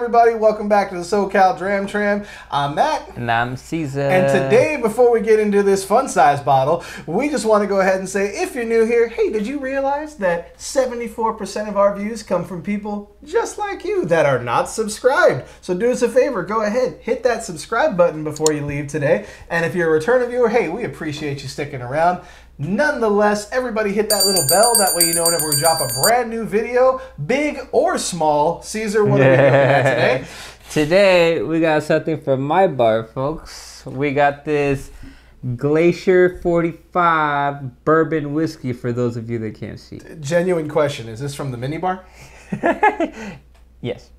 everybody? Welcome back to the SoCal Tram. I'm Matt. And I'm Cesar. And today, before we get into this fun-sized bottle, we just want to go ahead and say, if you're new here, hey, did you realize that 74% of our views come from people just like you that are not subscribed? So do us a favor, go ahead, hit that subscribe button before you leave today. And if you're a returning viewer, hey, we appreciate you sticking around. Nonetheless, everybody hit that little bell. That way you know whenever we drop a brand new video, big or small. Cesar, what are we looking at today? Today, we got something from my bar, folks. We got this Glacier 45 Bourbon Whiskey for those of you that can't see. Genuine question. Is this from the minibar? Yes.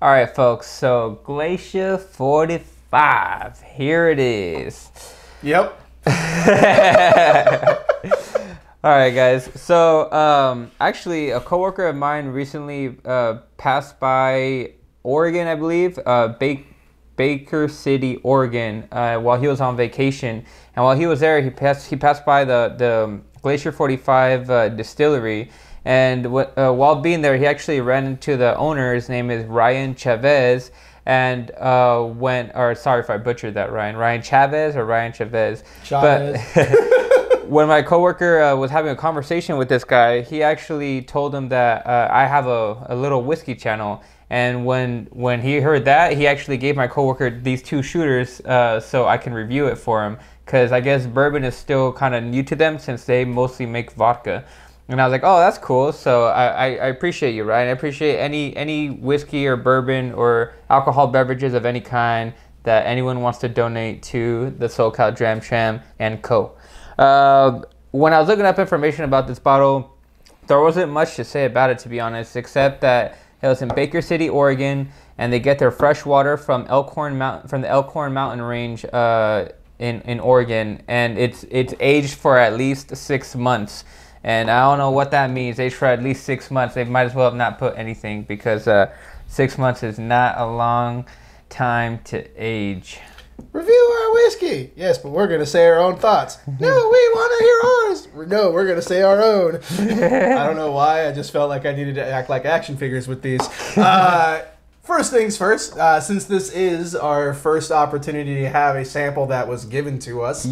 All right, folks, so Glacier 45, here it is. Yep. All right, guys, so actually a coworker of mine recently passed by Oregon, I believe, Baker City, Oregon, while he was on vacation. And while he was there, he passed by the Glacier 45 distillery. And while being there, he actually ran into the owner. His name is Ryan Chavez. And sorry if I butchered that, Ryan Chavez or Ryan Chavez. Chavez. But when my coworker was having a conversation with this guy, he actually told him that I have a little whiskey channel. And when he heard that, he actually gave my coworker these 2 shooters so I can review it for him. Because I guess bourbon is still kind of new to them since they mostly make vodka. And I was like, oh, that's cool. So I appreciate you, Ryan. I appreciate any whiskey or bourbon or alcohol beverages of any kind that anyone wants to donate to the SoCal Dram and Co. When I was looking up information about this bottle, there wasn't much to say about it, to be honest, except that it was in Baker City, Oregon, and they get their fresh water from the Elkhorn Mountain Range in Oregon, and it's aged for at least 6 months. And I don't know what that means. Aged for at least 6 months. They might as well have not put anything because 6 months is not a long time to age. Review our whiskey. Yes, but we're going to say our own thoughts. No, we want to hear ours. No, we're going to say our own. I don't know why. I just felt like I needed to act like action figures with these. First things first, since this is our first opportunity to have a sample that was given to us,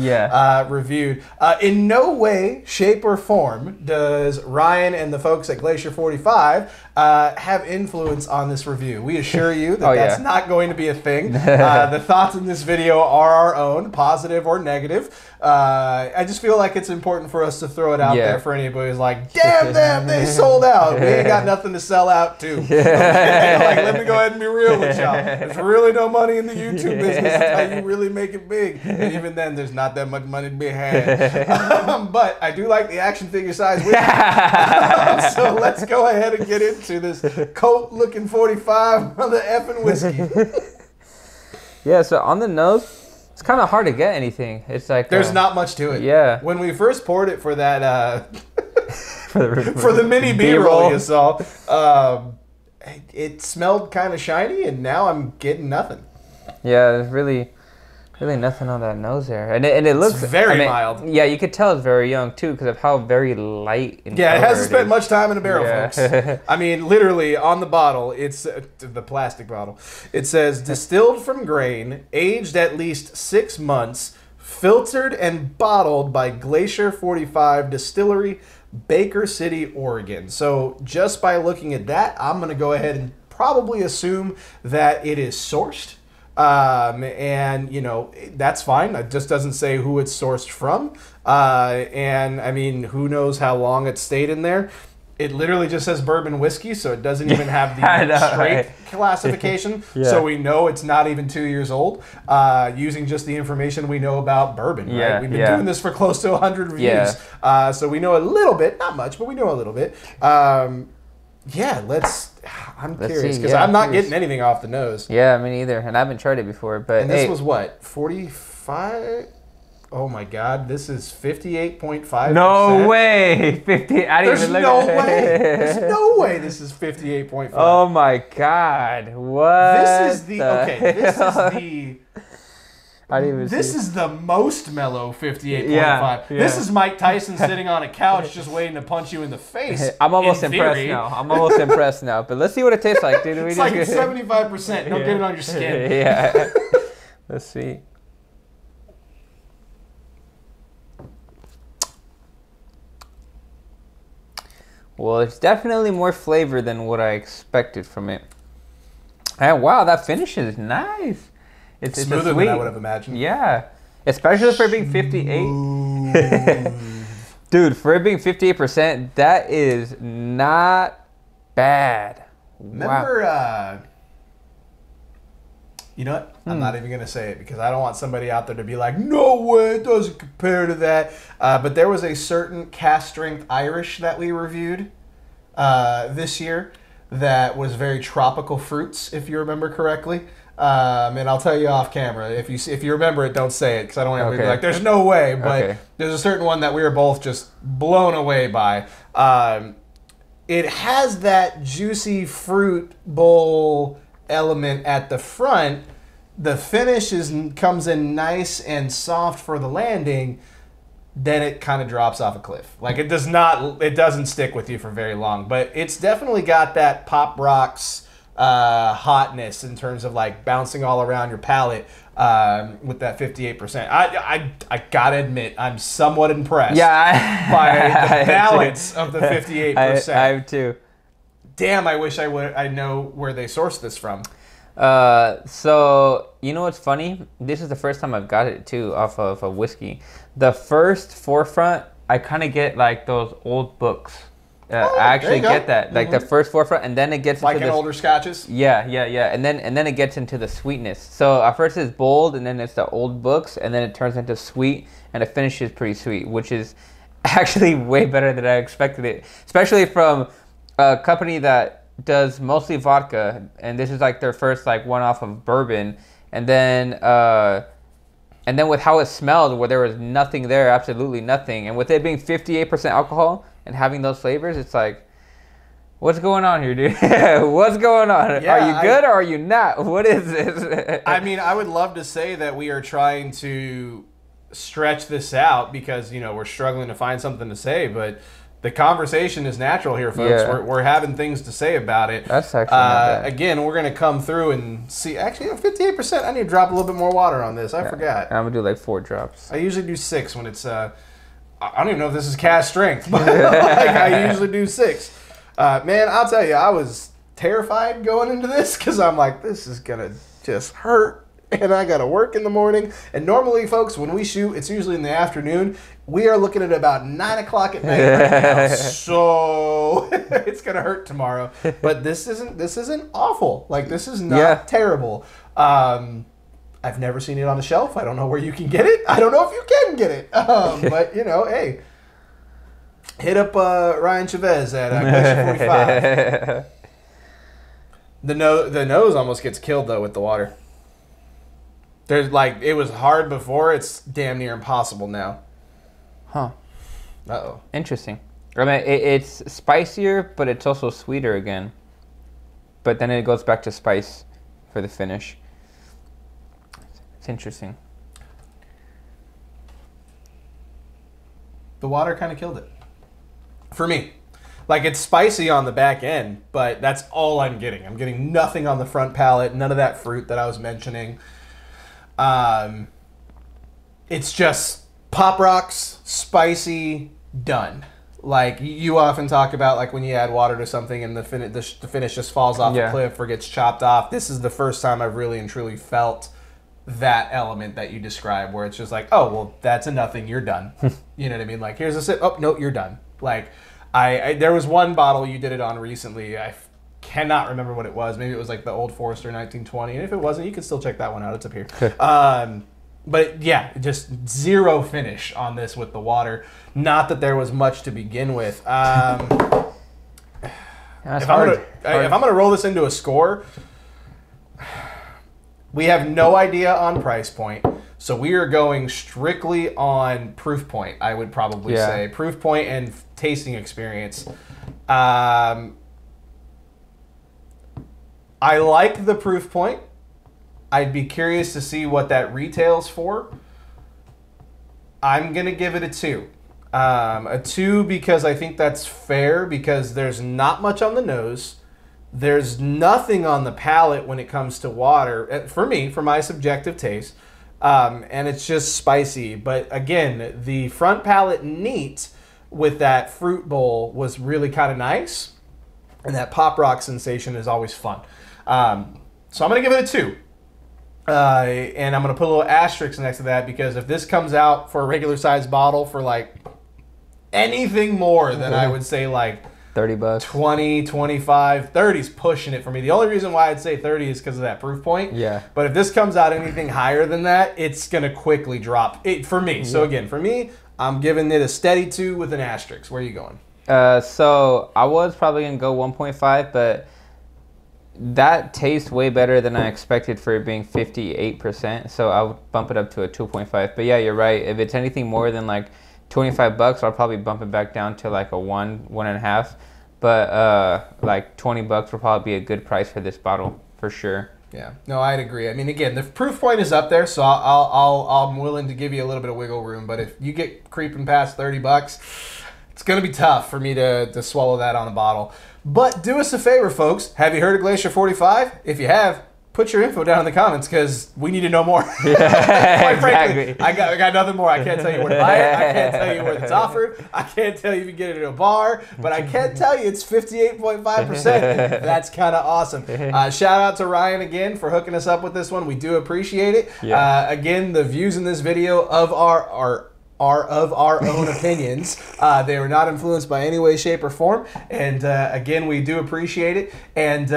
reviewed, in no way, shape, or form does Ryan and the folks at Glacier 45 have influence on this review. We assure you that that's not going to be a thing. The thoughts in this video are our own, positive or negative. I just feel like it's important for us to throw it out there for anybody who's like, damn them, they sold out. We ain't got nothing to sell out to. Okay? Like, let me go ahead and be real with y'all. There's really no money in the YouTube business. It's how you really make it big. And even then, there's not that much money to be had. But I do like the action figure size whiskey. So let's go ahead and get into this coat-looking 45 on the effing whiskey. Yeah, so on the nose, it's kind of hard to get anything. It's like there's not much to it. Yeah. When we first poured it for that for the mini B-roll you saw, it smelled kind of shiny, and now I'm getting nothing. Yeah, there's really nothing on that nose there, and it looks very mild. Yeah, you could tell it's very young too because of how very light. And it hasn't spent much time in a barrel, folks. I mean, literally on the bottle, it's the plastic bottle. It says distilled from grain, aged at least 6 months, filtered and bottled by Glacier 45 Distillery, Baker City, Oregon. So just by looking at that, I'm going to go ahead and probably assume that it is sourced. And you know, that's fine. It just doesn't say who it's sourced from. And I mean, who knows how long it stayed in there. It literally just says bourbon whiskey, so it doesn't even have the straight classification. So we know it's not even 2 years old, using just the information we know about bourbon. Right? We've been doing this for close to 100 reviews. So we know a little bit, not much, but we know a little bit. Yeah, I'm curious because I'm not getting anything off the nose. Yeah, me neither, and I haven't tried it before. But and this was what, 45? Oh my God, this is 58.5%. No way, 50. I didn't There's even no look at way. it. There's no way this is 58.5. Oh my God, what? This is the okay. This is the. I didn't even This see. is the most mellow 58.5. Yeah. This is Mike Tyson sitting on a couch just waiting to punch you in the face. I'm almost in impressed theory. now. I'm almost impressed now. But let's see what it tastes like, dude. It's like 75%. Don't get it on your skin. Yeah. Let's see. Well, it's definitely more flavor than what I expected from it. And wow, that finish is nice. It's Smoother sweet. than I would have imagined. Yeah. Especially for it being 58. Dude, for it being 58%, that is not bad. Remember, you know what? I'm not even going to say it because I don't want somebody out there to be like, no way, it doesn't compare to that. But there was a certain cast strength Irish that we reviewed this year that was very tropical fruits, if you remember correctly. And I'll tell you off camera. If you remember it, don't say it because I don't want everybody to be like, there's no way. But there's a certain one that we were both just blown away by. It has that juicy fruit bowl element at the front. The finish comes in nice and soft for the landing. Then it kind of drops off a cliff. Like it doesn't stick with you for very long. But it's definitely got that Pop Rocks hotness in terms of like bouncing all around your palate with that 58%. I gotta admit, I'm somewhat impressed by the balance of the 58%. I have too. Damn, I wish I know where they sourced this from. So you know what's funny? This is the first time I've got it too off of a whiskey. The first forefront, I kind of get like those old books. I actually get that, like the first forefront, and then it gets like into in older scotches. Yeah, and then it gets into the sweetness. So at first it's bold, and then it's the old books, and then it turns into sweet, and it finishes pretty sweet, which is actually way better than I expected it, especially from a company that does mostly vodka, and this is like their first like one off of bourbon, and then with how it smelled, where there was nothing there, absolutely nothing, and with it being 58% alcohol and having those flavors, it's like, what's going on here, dude? What's going on? Yeah, are you good or are you not? What is this? I mean, I would love to say that we are trying to stretch this out because, you know, we're struggling to find something to say, but the conversation is natural here, folks. Yeah. We're having things to say about it. That's actually not bad. Again, we're going to come through and see. Actually, 58%. I need to drop a little bit more water on this. I forgot. I'm going to do like 4 drops. I usually do 6 when it's... I don't even know if this is cast strength, but like, I usually do 6. Man, I'll tell you, I was terrified going into this because I'm like, this is going to just hurt. And I got to work in the morning. And normally, folks, when we shoot, it's usually in the afternoon. We are looking at about 9 o'clock at night right now. So it's going to hurt tomorrow. But this isn't awful. Like, this is not terrible. I've never seen it on the shelf. I don't know where you can get it. I don't know if you can get it. But, you know, hey, hit up Ryan Chavez at Glacier 45. The nose almost gets killed, though, with the water. There's like, it was hard before. It's damn near impossible now. Huh. Uh-oh. Interesting. I mean, it's spicier, but it's also sweeter again. But then it goes back to spice for the finish. It's interesting. The water kind of killed it. For me. Like, it's spicy on the back end, but that's all I'm getting. I'm getting nothing on the front palate, none of that fruit that I was mentioning. It's just Pop Rocks, spicy, done. Like, you often talk about, like, when you add water to something and the finish just falls off the cliff or gets chopped off. This is the first time I've really and truly felt that element that you describe, where it's just like, oh, well, that's a nothing, you're done. You know what I mean? Like, here's a sip, oh, no, you're done. Like, there was one bottle you did it on recently. I cannot remember what it was. Maybe it was like the Old Forester 1920. And if it wasn't, you can still check that one out. It's up here. But yeah, just zero finish on this with the water. Not that there was much to begin with. If I'm gonna roll this into a score, we have no idea on price point. So we are going strictly on proof point, I would probably say. Proof point and tasting experience. I like the proof point. I'd be curious to see what that retails for. I'm going to give it a 2. A 2 because I think that's fair, because there's not much on the nose. There's nothing on the palate when it comes to water, for me, for my subjective taste. And it's just spicy. But again, the front palate neat with that fruit bowl was really kind of nice. And that pop rock sensation is always fun. So I'm going to give it a 2. And I'm going to put a little asterisk next to that, because if this comes out for a regular size bottle for like anything more than I would say like $30, 20, 25, 30's pushing it for me. The only reason why I'd say 30 is because of that proof point. Yeah. But if this comes out anything higher than that, it's going to quickly drop it for me. So again, for me, I'm giving it a steady 2 with an asterisk. Where are you going? So I was probably going to go 1.5, but that tastes way better than I expected for it being 58%. So I would bump it up to a 2.5. But yeah, you're right. If it's anything more than like $25, I'll probably bump it back down to like a 1.5. But like $20 will probably be a good price for this bottle for sure. Yeah, no, I'd agree. I mean, again, the proof point is up there, so I'm willing to give you a little bit of wiggle room. But if you get creeping past $30, it's gonna be tough for me to swallow that on a bottle. But do us a favor, folks. Have you heard of Glacier 45? If you have, put your info down in the comments, because we need to know more. Yeah, Quite exactly. frankly, I got nothing more. I can't tell you where to buy it. I can't tell you where it's offered. I can't tell you if you get it at a bar. But I can tell you it's 58.5%. That's kind of awesome. Shout out to Ryan again for hooking us up with this one. We do appreciate it. Yeah. Again, the views in this video of are of our own opinions. They were not influenced by any way, shape, or form. And again, we do appreciate it. And do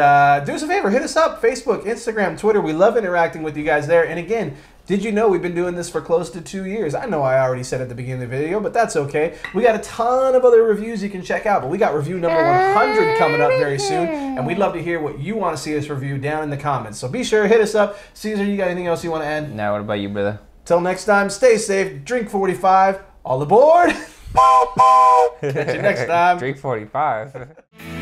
us a favor, hit us up, Facebook, Instagram, Twitter. We love interacting with you guys there. And again, did you know we've been doing this for close to 2 years? I know I already said at the beginning of the video, but that's okay. We got a ton of other reviews you can check out, but we got review number 100 coming up very soon, and we'd love to hear what you want to see us review down in the comments. So be sure, hit us up. Cesar, you got anything else you want to add? Now, what about you, brother? Till next time, stay safe, drink 45, all aboard. Catch you next time. Drink 45.